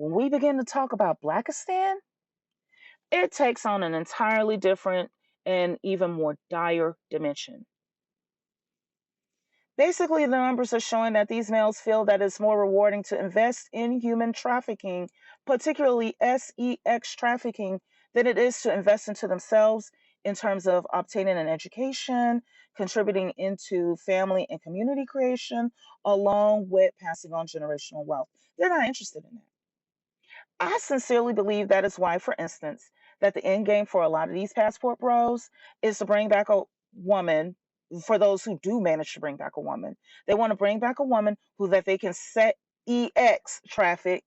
when we begin to talk about Blackistan, it takes on an entirely different and even more dire dimension. Basically, the numbers are showing that these males feel that it's more rewarding to invest in human trafficking, particularly sex trafficking, than it is to invest into themselves in terms of obtaining an education, contributing into family and community creation, along with passing on generational wealth. They're not interested in that. I sincerely believe that is why, for instance, that the end game for a lot of these passport bros is to bring back a woman. For those who do manage to bring back a woman, they want to bring back a woman who that they can set ex traffic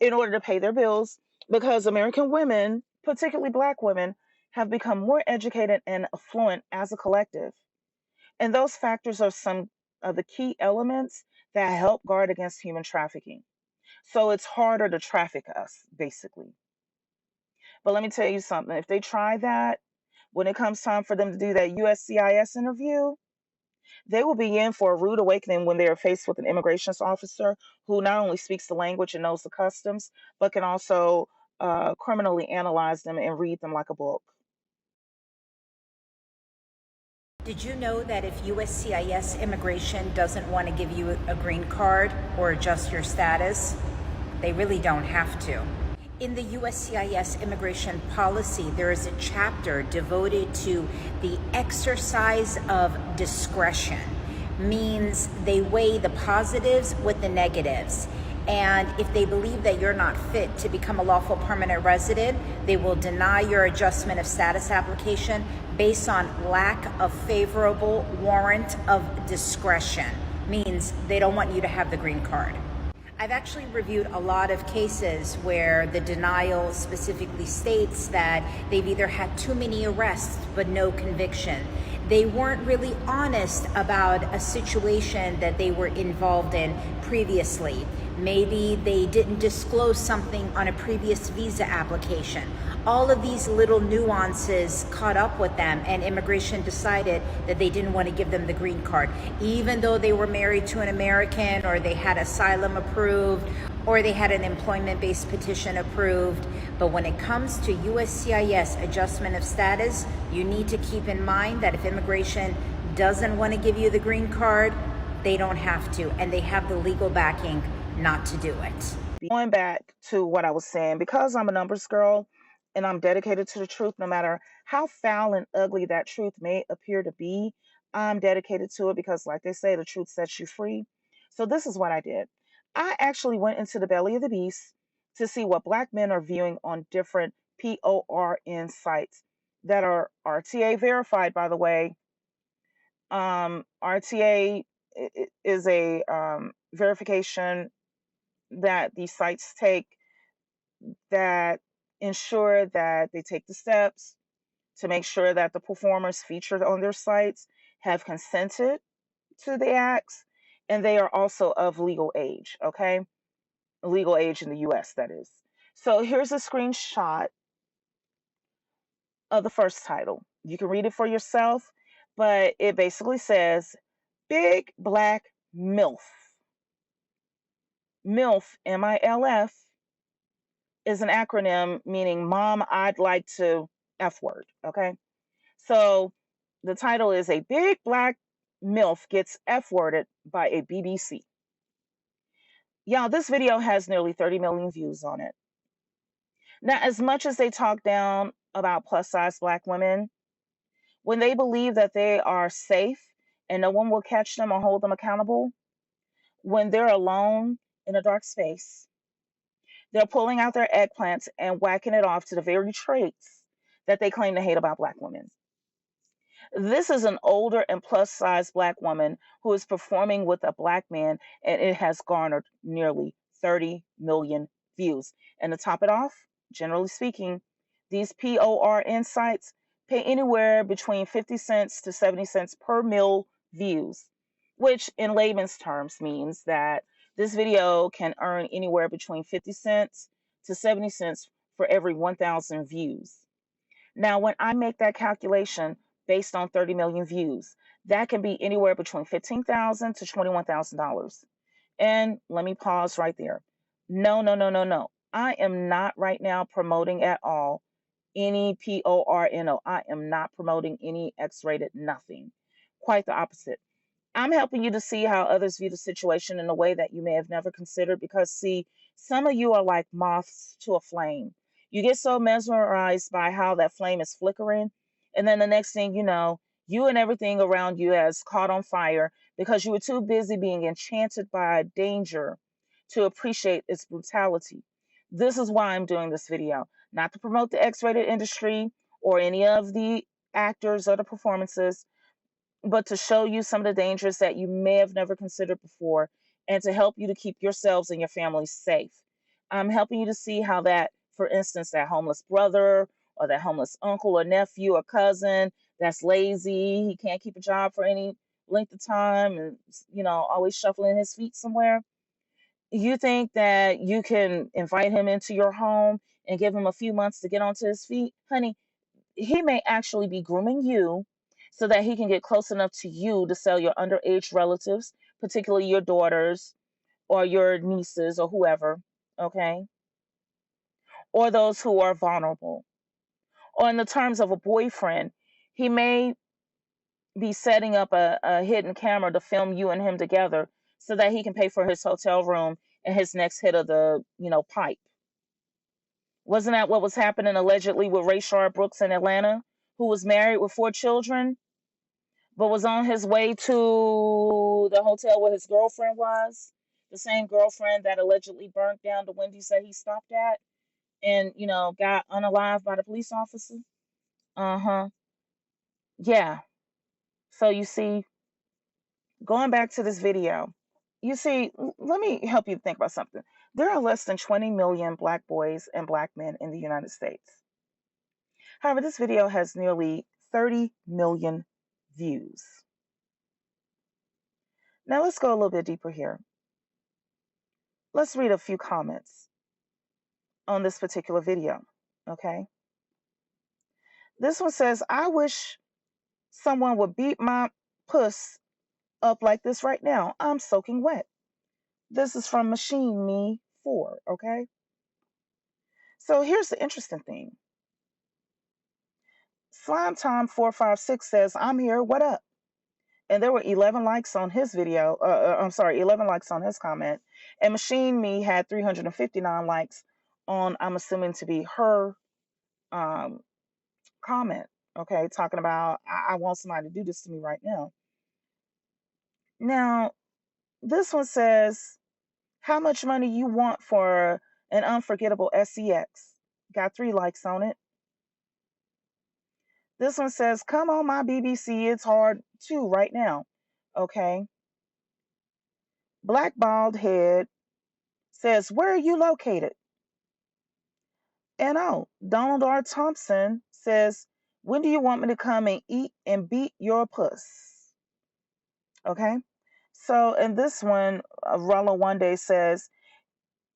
in order to pay their bills, because American women, particularly Black women, have become more educated and affluent as a collective. And those factors are some of the key elements that help guard against human trafficking. So it's harder to traffic us, basically. But let me tell you something. If they try that, when it comes time for them to do that USCIS interview, they will be in for a rude awakening when they are faced with an immigration officer who not only speaks the language and knows the customs, but can also criminally analyze them and read them like a book. Did you know that if USCIS immigration doesn't want to give you a green card or adjust your status, they really don't have to? In the USCIS immigration policy, there is a chapter devoted to the exercise of discretion. Means they weigh the positives with the negatives. And if they believe that you're not fit to become a lawful permanent resident, they will deny your adjustment of status application based on lack of favorable warrant of discretion. Means they don't want you to have the green card. I've actually reviewed a lot of cases where the denial specifically states that they've either had too many arrests but no conviction. They weren't really honest about a situation that they were involved in previously. Maybe they didn't disclose something on a previous visa application. All of these little nuances caught up with them, and immigration decided that they didn't want to give them the green card, even though they were married to an American, or they had asylum approved, or they had an employment-based petition approved. But when it comes to USCIS adjustment of status, you need to keep in mind that if immigration doesn't want to give you the green card, they don't have to, and they have the legal backing not to do it. Going back to what I was saying, because I'm a numbers girl and I'm dedicated to the truth, no matter how foul and ugly that truth may appear to be, I'm dedicated to it because, like they say, the truth sets you free. So, this is what I did. I actually went into the belly of the beast to see what Black men are viewing on different p-orn sites that are RTA verified, by the way. RTA is a verification that these sites take that ensure that they take the steps to make sure that the performers featured on their sites have consented to the acts, and they are also of legal age, okay? Legal age in the US, that is. So here's a screenshot of the first title. You can read it for yourself, but it basically says Big Black MILF. MILF, MILF, is an acronym meaning Mom, I'd like to F word, okay? So the title is A Big Black MILF Gets F Worded by a BBC. Y'all, this video has nearly 30 million views on it. Now, as much as they talk down about plus size Black women, when they believe that they are safe and no one will catch them or hold them accountable, when they're alone in a dark space, they're pulling out their eggplants and whacking it off to the very traits that they claim to hate about Black women. This is an older and plus size Black woman who is performing with a Black man, and it has garnered nearly 30 million views. And to top it off, generally speaking, these p-orn sites pay anywhere between 50 cents to 70 cents per mil views, which in layman's terms means that this video can earn anywhere between 50 cents to 70 cents for every 1,000 views. Now, when I make that calculation based on 30 million views, that can be anywhere between $15,000 to $21,000. And let me pause right there. No, no, no, no, no. I am not right now promoting at all any porno. I am not promoting any X-rated nothing. Quite the opposite. I'm helping you to see how others view the situation in a way that you may have never considered because, see, some of you are like moths to a flame. You get so mesmerized by how that flame is flickering, and then the next thing you know, you and everything around you has caught on fire because you were too busy being enchanted by danger to appreciate its brutality. This is why I'm doing this video, not to promote the X rated industry or any of the actors or the performances, but to show you some of the dangers that you may have never considered before and to help you to keep yourselves and your families safe. I'm helping you to see how that, for instance, that homeless brother or that homeless uncle or nephew or cousin that's lazy, he can't keep a job for any length of time and, always shuffling his feet somewhere. You think that you can invite him into your home and give him a few months to get onto his feet? Honey, he may actually be grooming you so that he can get close enough to you to sell your underage relatives, particularly your daughters or your nieces or whoever, okay? Or those who are vulnerable. Or in the terms of a boyfriend, he may be setting up a hidden camera to film you and him together so that he can pay for his hotel room and his next hit of the, pipe. Wasn't that what was happening allegedly with Rayshard Brooks in Atlanta, who was married with 4 children, but was on his way to the hotel where his girlfriend was? The same girlfriend that allegedly burnt down the Wendy's that he stopped at and, got unalived by the police officer? Uh-huh. Yeah. So you see, going back to this video, you see, let me help you think about something. There are less than 20 million Black boys and Black men in the United States. However, this video has nearly 30 million views. Now let's go a little bit deeper here. Let's read a few comments on this particular video, okay? This one says, I wish someone would beat my puss up like this right now. I'm soaking wet. This is from Machine Me 4, okay? So here's the interesting thing. Slime Time 456 says, I'm here, what up? And there were 11 likes on his video. 11 likes on his comment. And Machine Me had 359 likes on, I'm assuming to be her comment. Okay, talking about, I want somebody to do this to me right now. Now, this one says, how much money you want for an unforgettable SEX? Got 3 likes on it. This one says, come on my BBC, it's hard too right now. Okay. Black Bald Head says, where are you located? And Donald R. Thompson says, when do you want me to come and eat and beat your puss? Okay. So, in this one, Rollo One Day says,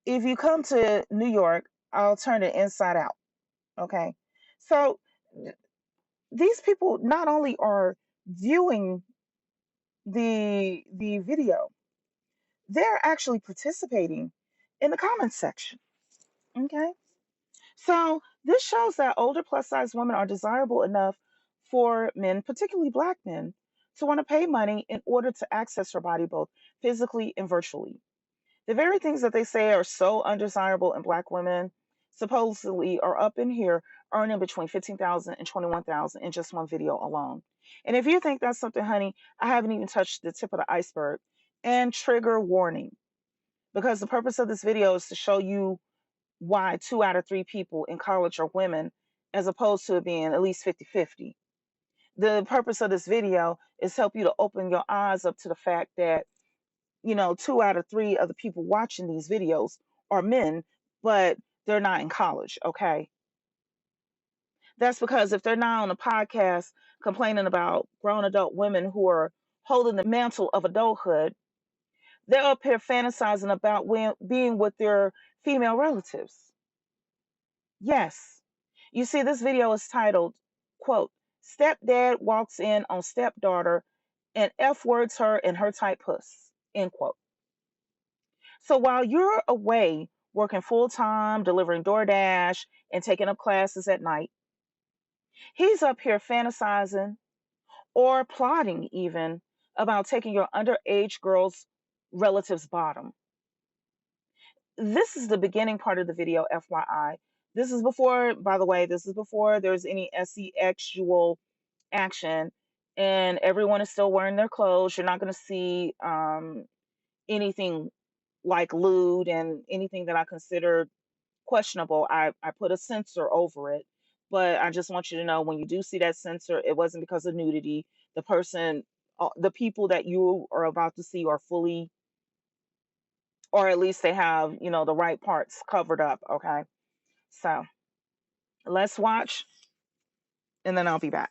if you come to New York, I'll turn it inside out. Okay. So, these people not only are viewing the video, they're actually participating in the comments section. Okay. So this shows that older plus size women are desirable enough for men, particularly Black men, to want to pay money in order to access her body both physically and virtually. The very things that they say are so undesirable in Black women supposedly are up in here earning between 15,000 and 21,000 in just one video alone. And if you think that's something, honey, I haven't even touched the tip of the iceberg. And trigger warning, because the purpose of this video is to show you why 2 out of 3 people in college are women, as opposed to it being at least 50-50. The purpose of this video is help you to open your eyes up to the fact that, 2 out of 3 of the people watching these videos are men, but they're not in college, okay? That's because if they're not on a podcast complaining about grown adult women who are holding the mantle of adulthood, they're up here fantasizing about being with their female relatives. Yes. You see, this video is titled, quote, Stepdad walks in on stepdaughter and F words her and her tight puss, end quote. So while you're away working full time, delivering DoorDash, and taking up classes at night. He's up here fantasizing or plotting even about taking your underage girl's relative's bottom. This is the beginning part of the video, FYI. This is before, by the way, this is before there's any sexual action, and everyone is still wearing their clothes. You're not going to see anything like lewd and anything that I consider questionable. I put a censor over it, but I just want you to know when you do see that censor, it wasn't because of nudity. The person, the people that you are about to see are fully, or at least they have, the right parts covered up. Okay. So let's watch and then I'll be back.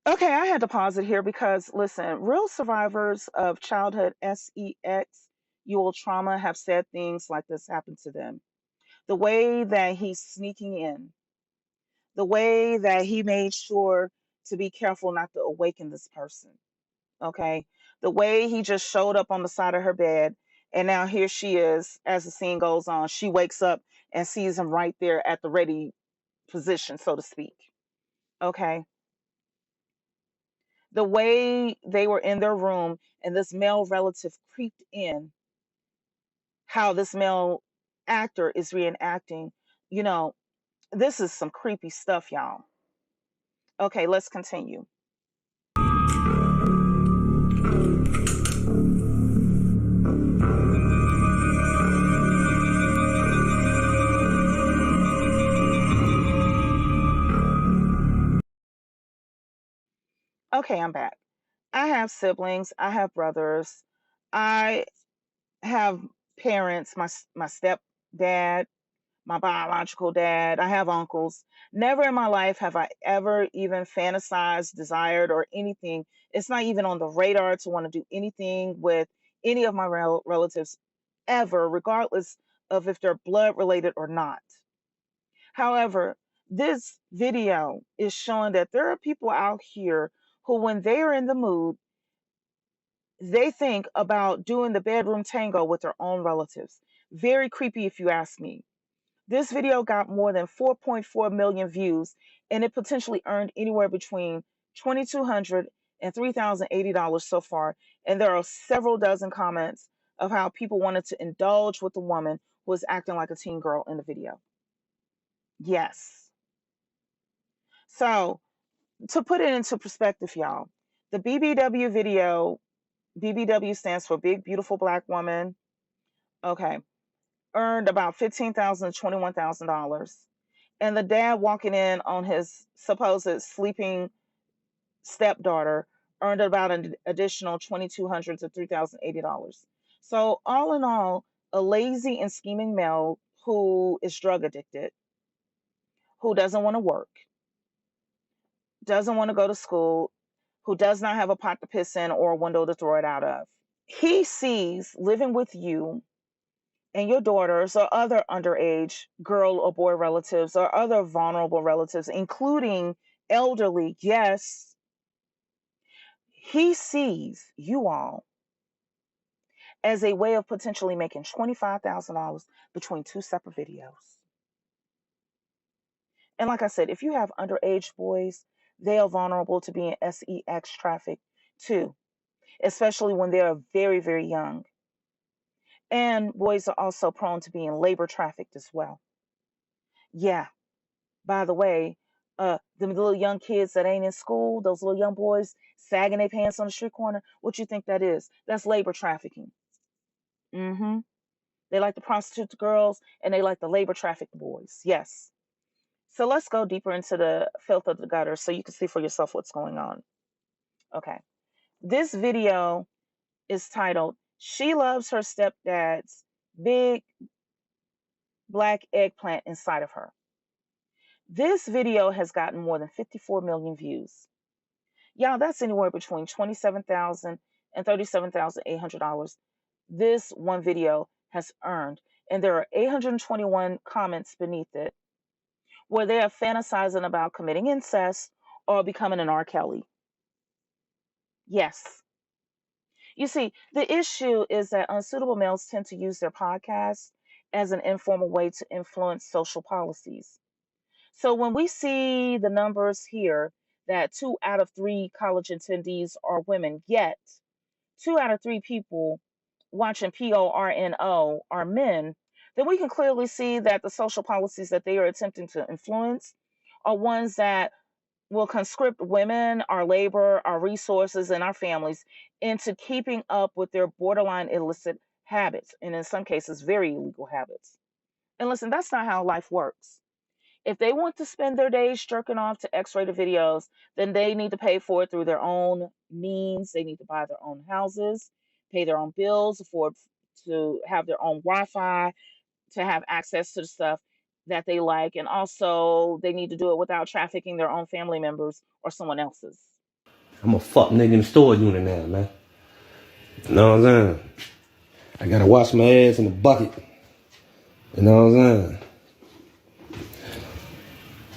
Okay, I had to pause it here because listen, real survivors of childhood sexual trauma have said things like this happened to them. The way that he's sneaking in, the way that he made sure to be careful not to awaken this person. Okay, the way he just showed up on the side of her bed, and now here she is. As the scene goes on, she wakes up and sees him right there at the ready position, so to speak. Okay, the way they were in their room and this male relative creeped in, how this male actor is reenacting, you know, this is some creepy stuff, y'all. Okay, let's continue. Okay, I'm back. I have siblings, I have brothers, I have parents, my stepdad, my biological dad, I have uncles. Never in my life have I ever even fantasized, desired, or anything. It's not even on the radar to want to do anything with any of my relatives ever, regardless of if they're blood related or not. However, this video is showing that there are people out here who, when they are in the mood, they think about doing the bedroom tango with their own relatives. Very creepy, if you ask me. This video got more than 4.4 million views, and it potentially earned anywhere between $2,200 and $3,080 so far. And there are several dozen comments of how people wanted to indulge with the woman who was acting like a teen girl in the video. Yes. So, to put it into perspective, y'all, the BBW video, BBW stands for Big Beautiful Black Woman, okay, earned about $15,000 to $21,000. And the dad walking in on his supposed sleeping stepdaughter earned about an additional $2,200 to $3,080. So, all in all, a lazy and scheming male who is drug addicted, who doesn't want to work, doesn't want to go to school, who does not have a pot to piss in or a window to throw it out of. He sees living with you and your daughters or other underage girl or boy relatives or other vulnerable relatives, including elderly, yes, he sees you all as a way of potentially making $25,000 between two separate videos. And like I said, if you have underage boys, they are vulnerable to being sex trafficked too, especially when they are very, very young. And boys are also prone to being labor trafficked as well. Yeah, by the way, the little young kids that ain't in school, those little young boys sagging their pants on the street corner, what you think that is? That's labor trafficking. Mm-hmm. They like to prostitute the girls, and they like to labor traffic the boys. Yes. So let's go deeper into the filth of the gutter so you can see for yourself what's going on. Okay. This video is titled, She Loves Her Stepdad's Big Black Eggplant Inside of Her. This video has gotten more than 54 million views. Y'all, that's anywhere between $27,000 and $37,800 this one video has earned. And there are 821 comments beneath it where they are fantasizing about committing incest or becoming an R. Kelly. Yes. You see, the issue is that unsuitable males tend to use their podcasts as an informal way to influence social policies. So when we see the numbers here that 2 out of 3 college attendees are women, yet 2 out of 3 people watching p-orn are men, then we can clearly see that the social policies that they are attempting to influence are ones that will conscript women, our labor, our resources, and our families into keeping up with their borderline illicit habits, and in some cases, very illegal habits. And listen, that's not how life works. If they want to spend their days jerking off to X-rated videos, then they need to pay for it through their own means. They need to buy their own houses, pay their own bills, afford to have their own Wi-Fi, to have access to the stuff that they like, and also they need to do it without trafficking their own family members or someone else's. I'm a fuck nigga in the store unit now, man. You know what I'm saying? I gotta wash my ass in the bucket. You know what I'm saying?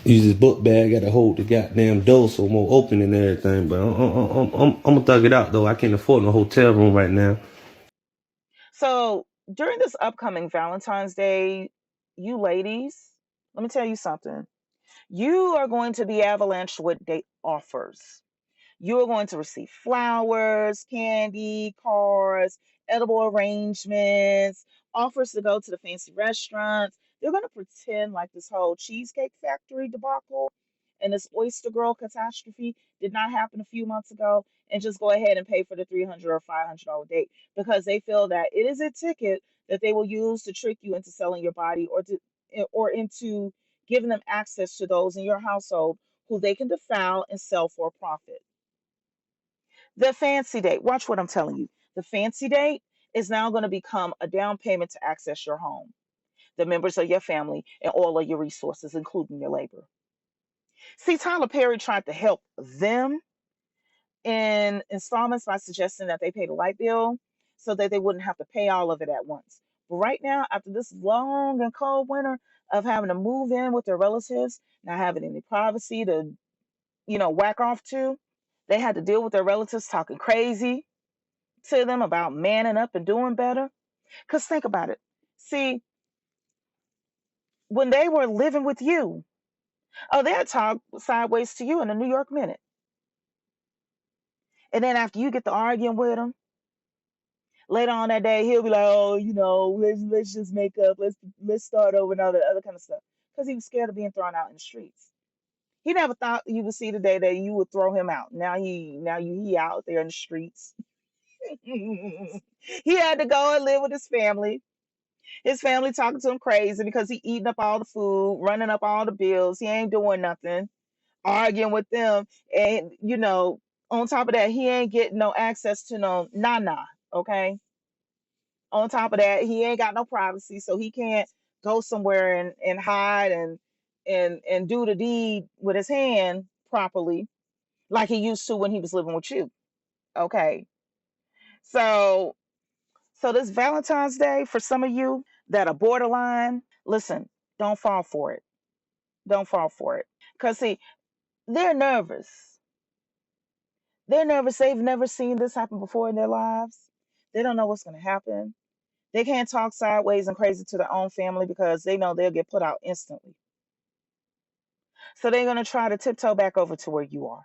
Use this book bag, gotta hold the goddamn door so more open and everything. But I'm gonna thug it out though. I can't afford no hotel room right now. So during this upcoming Valentine's Day, you ladies, let me tell you something. You are going to be avalanched with date offers. You are going to receive flowers, candy, cards, edible arrangements, offers to go to the fancy restaurants. They're going to pretend like this whole Cheesecake Factory debacle and this Oyster Girl catastrophe did not happen a few months ago, and just go ahead and pay for the $300 or $500 date because they feel that it is a ticket that they will use to trick you into selling your body or into giving them access to those in your household who they can defile and sell for a profit. The fancy date, watch what I'm telling you. The fancy date is now going to become a down payment to access your home, the members of your family, and all of your resources, including your labor. See, Tyler Perry tried to help them in installments by suggesting that they pay the light bill so that they wouldn't have to pay all of it at once. But right now, after this long and cold winter of having to move in with their relatives, not having any privacy to, whack off to, they had to deal with their relatives talking crazy to them about manning up and doing better. Because think about it. See, when they were living with you, oh, they'd talk sideways to you in a New York minute. And then after you get to arguing with him, later on that day, he'll be like, "Oh, let's just make up. Let's start over and all that other kind of stuff." Because he was scared of being thrown out in the streets. He never thought you would see the day that you would throw him out. He out there in the streets. He had to go and live with his family. His family talking to him crazy because he eating up all the food, running up all the bills. He ain't doing nothing, arguing with them, and on top of that, he ain't getting no access to no nana. Okay. On top of that, he ain't got no privacy, so he can't go somewhere and hide and do the deed with his hand properly like he used to when he was living with you. Okay. So this Valentine's Day, for some of you that are borderline, listen, don't fall for it. Don't fall for it. Because, see, they're nervous. They're nervous. They've never seen this happen before in their lives. They don't know what's going to happen. They can't talk sideways and crazy to their own family because they know they'll get put out instantly. So they're going to try to tiptoe back over to where you are.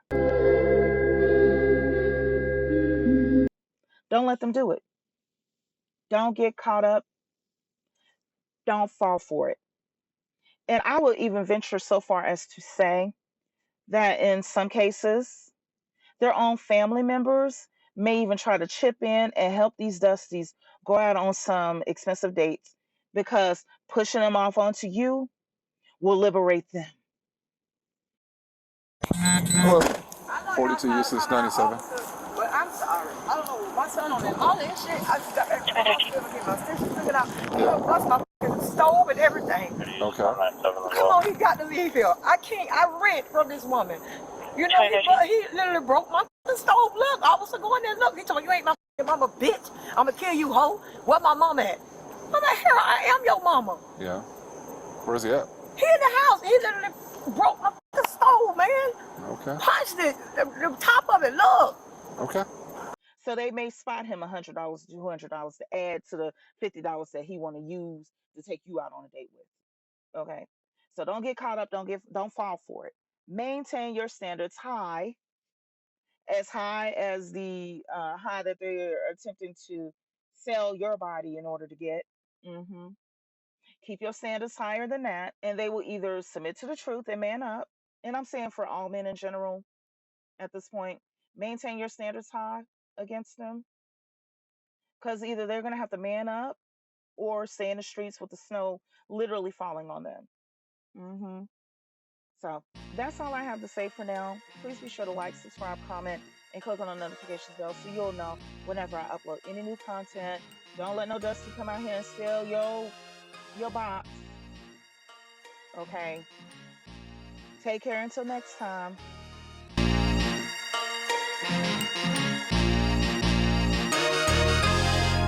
Don't let them do it. Don't get caught up. Don't fall for it. And I will even venture so far as to say that in some cases, their own family members may even try to chip in and help these Dusties go out on some expensive dates, because pushing them off onto you will liberate them. Well, 42 years since 97. But I'm sorry. I don't know. My son on that all that shit. I just got back from the hospital getting my stitches figured out. He done bust my fucking stove and everything. Okay. Come on, he got to leave here. I can't. I rent from this woman. You know, he literally broke my fucking stove. Look, I was going there. Look, he told me, you ain't my fucking mama, bitch. I'm gonna kill you, hoe. Where my mama at? I'm like, hell, I am your mama. Yeah. Where's he at? He in the house. He literally broke my fucking stove, man. Okay. Punched it, the top of it. Look. Okay. So they may spot him $100, $200 to add to the $50 that he want to use to take you out on a date with. Okay. So don't get caught up. Don't fall for it. Maintain your standards high as the high that they are attempting to sell your body in order to get. Hmm. Keep your standards higher than that, and they will either submit to the truth and man up. And I'm saying for all men in general at this point, maintain your standards high against them, because either they're going to have to man up or stay in the streets with the snow literally falling on them. Hmm. So that's all I have to say for now. Please be sure to like, subscribe, comment, and click on the notifications bell so you'll know whenever I upload any new content. Don't let no Dusty come out here and steal your box. Okay. Take care until next time.